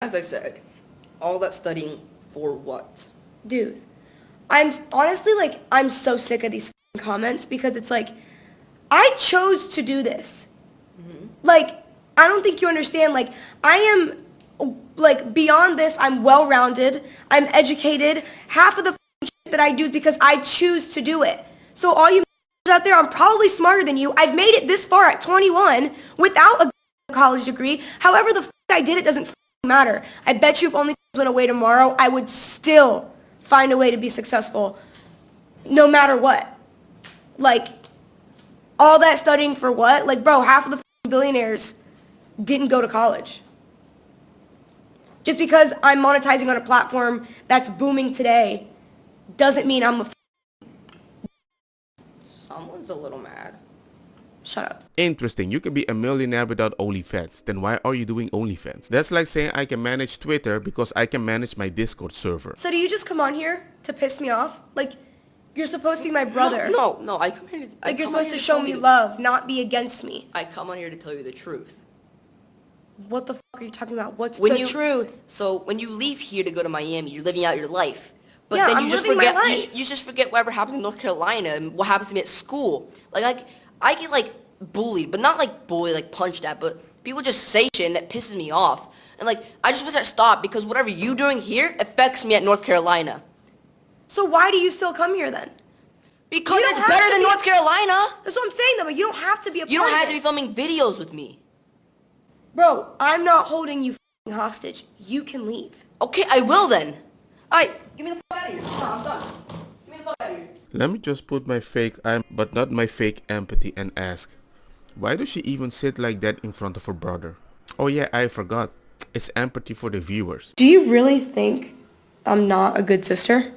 As I said, all that studying for what? Dude, I'm honestly like, I'm so sick of these comments because it's like, I chose to do this. Like, I don't think you understand. Like, I am, like, beyond this, I'm well-rounded. I'm educated. Half of the shit that I do is because I choose to do it. So all you out there, I'm probably smarter than you. I've made it this far at 21 without a college degree. However the I did it doesn't matter. I bet you if only went away tomorrow, I would still find a way to be successful no matter what. Like, all that studying for what? Like, bro, half of the billionaires didn't go to college. Just because I'm monetizing on a platform that's booming today doesn't mean I'm a Someone's a little mad. Shut up. Interesting, you can be a millionaire without OnlyFans. Then why are you doing OnlyFans? That's like saying I can manage Twitter because I can manage my Discord server. So do you just come on here to piss me off? Like, you're supposed to be my brother. No, I come here to... Like, you're supposed to show me love, not be against me. I come on here to tell you the truth. What the fuck are you talking about? What's the truth? So when you leave here to go to Miami, you're living out your life. But Yeah, then I'm you just living my forget life. you just forget whatever happens in North Carolina and what happens to me at school. Like I get like bullied, but not like bullied, like punched at, but people just say shit and that pisses me off. And like I just wish that stopped because whatever you doing here affects me at North Carolina. So why do you still come here then? Because You don't it's have better to than be- North Carolina. That's what I'm saying though, but you don't have to be a part You don't of have to be this. filming videos with me. Bro, I'm not holding you f***ing hostage. You can leave. Okay, I will then. Alright, get me the fuck out of here. No, I'm done. Get me the fuck out of here. Let me just put my fake but not my fake empathy and ask, why does she even sit like that in front of her brother? Oh yeah, I forgot. It's empathy for the viewers. Do you really think I'm not a good sister?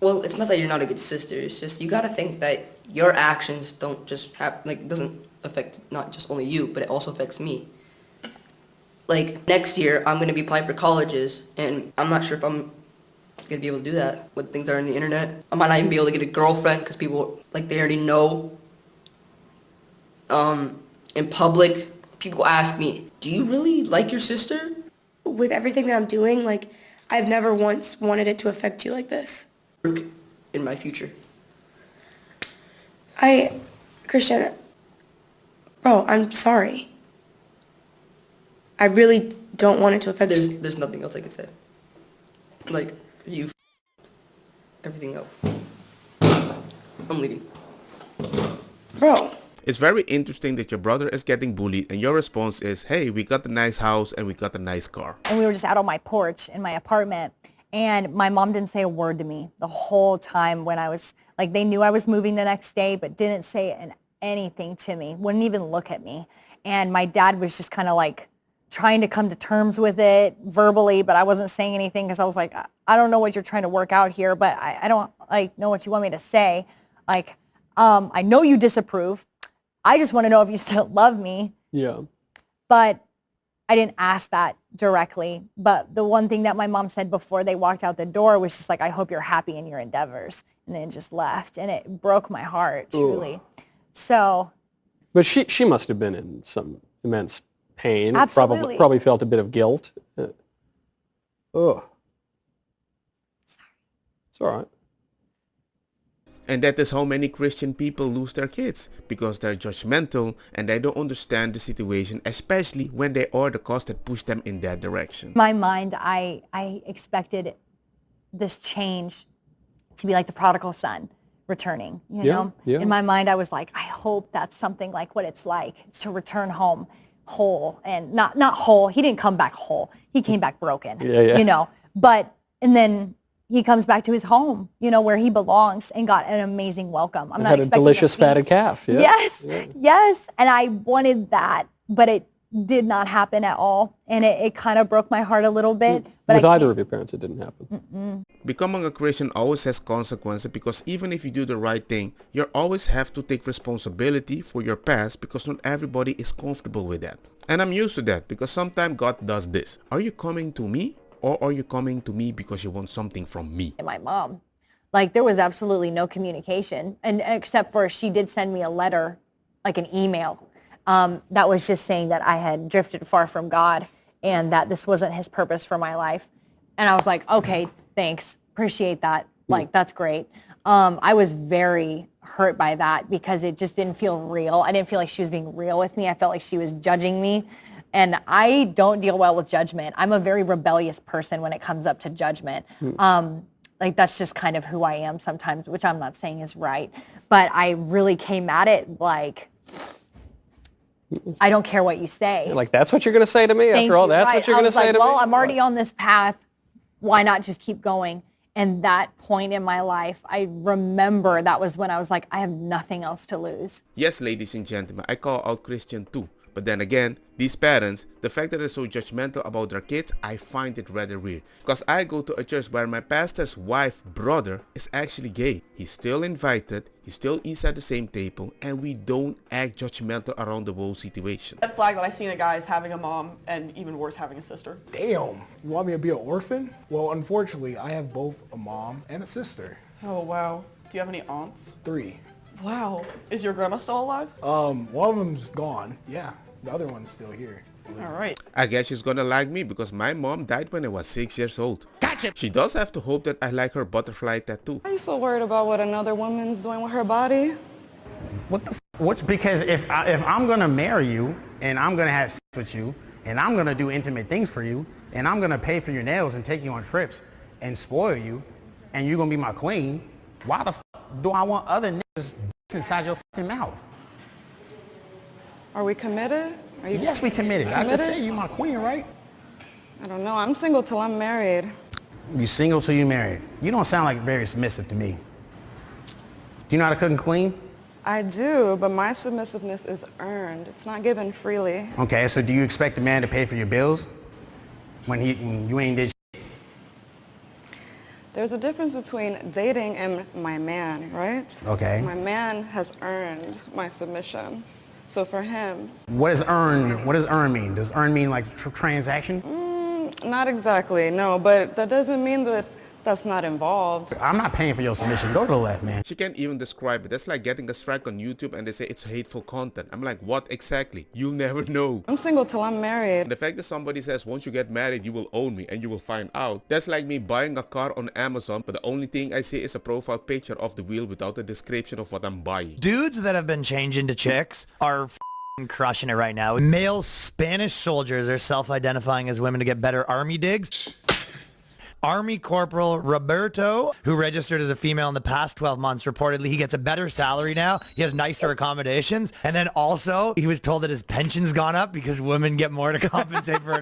Well, it's not that you're not a good sister. It's just you gotta think that your actions don't just doesn't affect not just only you, but it also affects me. Like next year, I'm gonna be applying for colleges, and I'm not sure if I'm gonna be able to do that with things that are on the internet. I might not even be able to get a girlfriend because people like they already know. In public, people ask me, "Do you really like your sister?" With everything that I'm doing, like, I've never once wanted it to affect you like this. In my future. Christian, bro, I'm sorry. I really don't want it to affect you. There's nothing else I can say. Like, you everything up. I'm leaving. Bro. It's very interesting that your brother is getting bullied and your response is, hey, we got a nice house and we got a nice car. And we were just out on my porch in my apartment, and my mom didn't say a word to me the whole time when I was, like, they knew I was moving the next day, but didn't say anything to me, wouldn't even look at me. And my dad was just kind of like trying to come to terms with it verbally, but I wasn't saying anything because I was like, I don't know what you're trying to work out here, but I don't like know what you want me to say. Like, I know you disapprove. I just want to know if you still love me. Yeah. But I didn't ask that directly. But the one thing that my mom said before they walked out the door was just like, I hope you're happy in your endeavors. And then just left. And it broke my heart, truly. Ooh. So. But she must have been in some immense pain. Absolutely. Probably felt a bit of guilt. Oh. Sorry. It's all right. And that is how many Christian people lose their kids, because they're judgmental and they don't understand the situation, especially when they are the cause that push them in that direction. In my mind, I expected this change to be like the prodigal son returning, you know? Yeah. In my mind, I was like, I hope that's something like what it's like to return home whole, and not whole. He didn't come back whole. He came back broken, you know? But, and then he comes back to his home, you know, where he belongs, and got an amazing welcome. I'm not had a expecting delicious feast. fatted calf. Yeah. Yes, Yeah. yes. And I wanted that, but it did not happen at all. And it kind of broke my heart a little bit. But With either of your parents, it didn't happen. Becoming a Christian always has consequences, because even if you do the right thing, you always have to take responsibility for your past, because not everybody is comfortable with that. And I'm used to that, because sometimes God does this. Are you coming to me? Or are you coming to me because you want something from me? my mom, like, there was absolutely no communication, and except for she did send me a letter, like an email, that was just saying that I had drifted far from God, and that this wasn't his purpose for my life. And I was like, okay, thanks, appreciate that. Like, that's great. I was very hurt by that because it just didn't feel real. I didn't feel like she was being real with me. I felt like she was judging me. And I don't deal well with judgment. I'm a very rebellious person when it comes up to judgment. Like, that's just kind of who I am sometimes, which I'm not saying is right. But I really came at it like, I don't care what you say. Like, that's what you're going to say to me? After all, that's what you're going to say to me? Well, I'm already on this path. Why not just keep going? And that point in my life, I remember that was when I was like, I have nothing else to lose. Yes, ladies and gentlemen, I call out Christian too. But then again, these parents, the fact that they're so judgmental about their kids, I find it rather weird. Because I go to a church where my pastor's wife brother is actually gay. He's still invited, he still eats at the same table, and we don't act judgmental around the whole situation. Red flag that I seen a guy is having a mom, and even worse, having a sister. Damn, you want me to be an orphan? Well, unfortunately, I have both a mom and a sister. Oh, wow. Do you have any aunts? 3. Wow. Is your grandma still alive? One of them's gone. Yeah, the other one's still here. All right. I guess she's gonna like me because my mom died when I was 6 years old. Gotcha! She does have to hope that I like her butterfly tattoo. Are you so worried about what another woman's doing with her body? What the What's because if I'm gonna marry you and I'm gonna have sex with you and I'm gonna do intimate things for you and I'm gonna pay for your nails and take you on trips and spoil you and you're gonna be my queen, why the do I want other niggas inside your fucking mouth? Are we committed? Are you Yes, we committed. I just said you my queen, right? I don't know. I'm single till I'm married. You single till you married. You don't sound like very submissive to me. Do you know how to cook and clean? I do, but my submissiveness is earned. It's not given freely. Okay, so do you expect a man to pay for your bills when you ain't did shit? There's a difference between dating and my man, right? Okay. My man has earned my submission. So for him... What does earn mean? Does earn mean like transaction? Not exactly, no, but that doesn't mean that that's not involved. I'm not paying for your submission. Go to the left, man. She can't even describe it. That's like getting a strike on YouTube and they say it's hateful content. I'm like, what exactly? You'll never know. I'm single till I'm married. And the fact that somebody says once you get married you will own me and you will find out. That's like me buying a car on Amazon, but the only thing I see is a profile picture of the wheel without a description of what I'm buying. Dudes that have been changed into chicks are crushing it right now. Male Spanish soldiers are self-identifying as women to get better army digs. Army Corporal Roberto, who registered as a female in the past 12 months, reportedly he gets a better salary now. He has nicer accommodations. And then also he was told that his pension's gone up because women get more to compensate for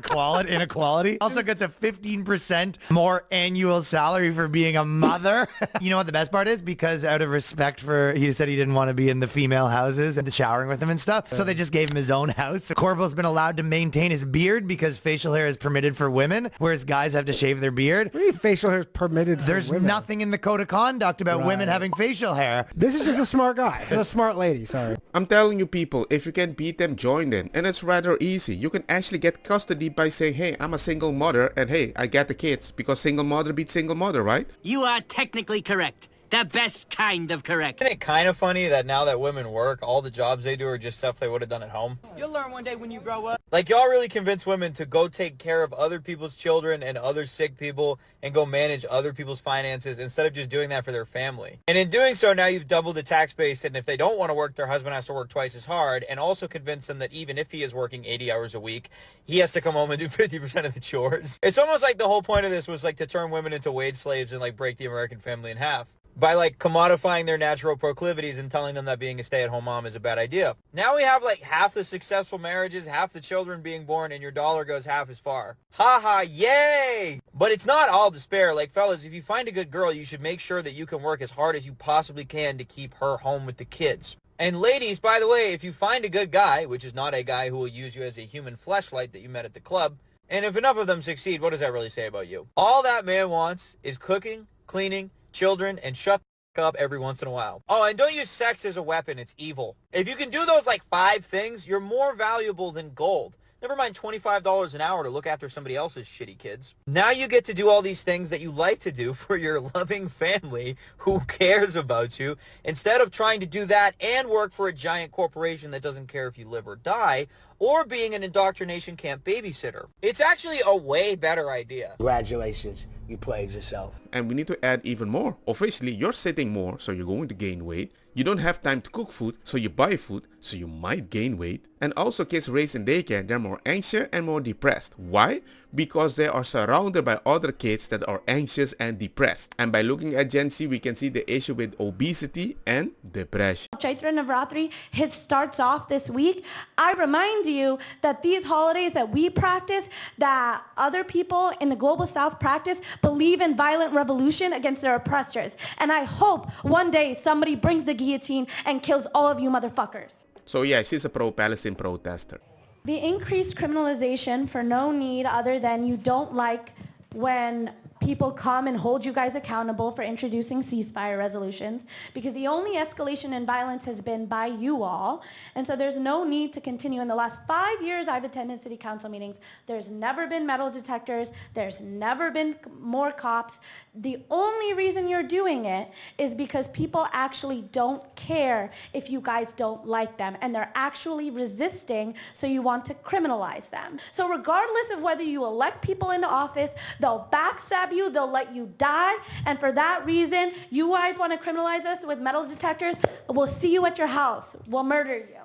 inequality. Also gets a 15% more annual salary for being a mother. You know what the best part is? Because out of respect for, he said he didn't want to be in the female houses and showering with them and stuff. So they just gave him his own house. So Corporal's been allowed to maintain his beard because facial hair is permitted for women, whereas guys have to shave their beard. Facial hair is permitted for There's women. nothing in the code of conduct about women having facial hair. This is just a smart guy. He's a smart lady, sorry. I'm telling you people, if you can beat them, join them. And it's rather easy. You can actually get custody by saying, hey, I'm a single mother and hey, I get the kids. Because single mother beats single mother, right? You are technically correct. The best kind of correct. Isn't it kind of funny that now that women work, all the jobs they do are just stuff they would have done at home? You'll learn one day when you grow up. Like, y'all really convince women to go take care of other people's children and other sick people and go manage other people's finances instead of just doing that for their family. And in doing so, now you've doubled the tax base, and if they don't want to work, their husband has to work twice as hard, and also convince them that even if he is working 80 hours a week, he has to come home and do 50% of the chores. It's almost like the whole point of this was like to turn women into wage slaves and like break the American family in half by like commodifying their natural proclivities and telling them that being a stay-at-home mom is a bad idea. Now we have like half the successful marriages, half the children being born, and your dollar goes half as far. Ha ha, yay! But it's not all despair. Like, fellas, if you find a good girl, you should make sure that you can work as hard as you possibly can to keep her home with the kids. And ladies, by the way, if you find a good guy, which is not a guy who will use you as a human fleshlight that you met at the club, and if enough of them succeed, what does that really say about you? All that man wants is cooking, cleaning, children, and shut the up every once in a while. Oh, and don't use sex as a weapon. It's evil. If you can do those like 5 things, you're more valuable than gold. Never mind $25 an hour to look after somebody else's shitty kids. Now you get to do all these things that you like to do for your loving family who cares about you. Instead of trying to do that and work for a giant corporation that doesn't care if you live or die, or being an indoctrination camp babysitter. It's actually a way better idea. Congratulations, you played yourself. And we need to add even more. Obviously, you're sitting more, so you're going to gain weight. You don't have time to cook food, so you buy food, so you might gain weight. And also kids raised in daycare, they're more anxious and more depressed. Why? Because they are surrounded by other kids that are anxious and depressed. And by looking at Gen Z, we can see the issue with obesity and depression. Chaitra Navratri starts off this week. I remind you that these holidays that we practice, that other people in the global south practice, believe in violent revolution against their oppressors. And I hope one day somebody brings the guillotine and kills all of you motherfuckers. So yeah, she's a pro-Palestine protester. The increased criminalization for no need other than you don't like when people come and hold you guys accountable for introducing ceasefire resolutions, because the only escalation in violence has been by you all, and so there's no need to continue. In the last 5 years I've attended city council meetings, there's never been metal detectors, there's never been more cops. The only reason you're doing it is because people actually don't care if you guys don't like them, and they're actually resisting, so you want to criminalize them. So regardless of whether you elect people into office, they'll backstab you, they'll let you die, and for that reason, you guys want to criminalize us with metal detectors, we'll see you at your house. We'll murder you.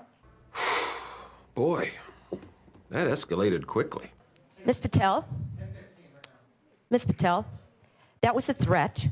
Boy, that escalated quickly. Ms. Patel, that was a threat,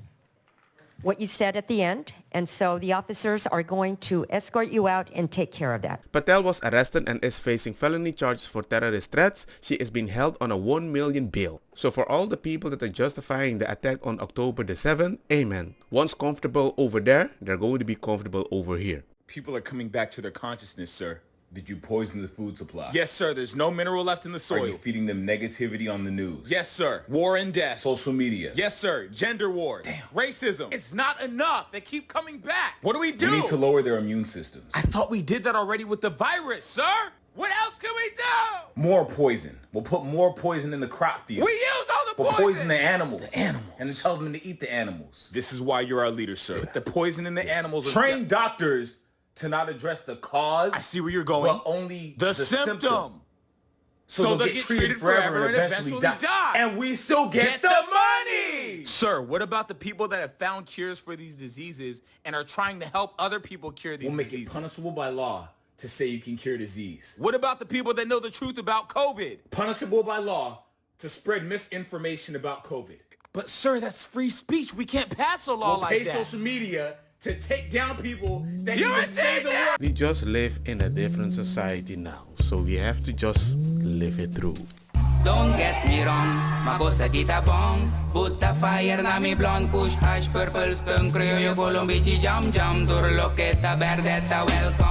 what you said at the end, and so the officers are going to escort you out and take care of that. Patel was arrested and is facing felony charges for terrorist threats. She is being held on a 1 million bail. So for all the people that are justifying the attack on October the 7th, amen. Once comfortable over there, they're going to be comfortable over here. People are coming back to their consciousness, sir. Did you poison the food supply? Yes, sir. There's no mineral left in the soil. Are you feeding them negativity on the news? Yes, sir. War and death. Social media. Yes, sir. Gender wars. Damn. Racism. It's not enough. They keep coming back. What do we do? We need to lower their immune systems. I thought we did that already with the virus, sir. What else can we do? More poison. We'll put more poison in the crop field. We used all the poison. We'll poison the animals. The animals. And then tell them to eat the animals. This is why you're our leader, sir. Put the poison in the animals. Train doctors to not address the cause. I see where you're going. But only the symptom. So they'll get treated forever and eventually die. And we still get the money! Sir, what about the people that have found cures for these diseases and are trying to help other people cure these diseases? We'll make it punishable by law to say you can cure disease. What about the people that know the truth about COVID? Punishable by law to spread misinformation about COVID. But sir, that's free speech. We can't pass a law like that. We'll pay social media to take down people that even save the world. We just live in a different society now, so we have to just live it through. Don't get me wrong, makosa kita bong. Put the fire na mi blonde, kush, hash, purple, skunk, criollo, colombici, jam, jam, durloqueta, verdeta, welcome.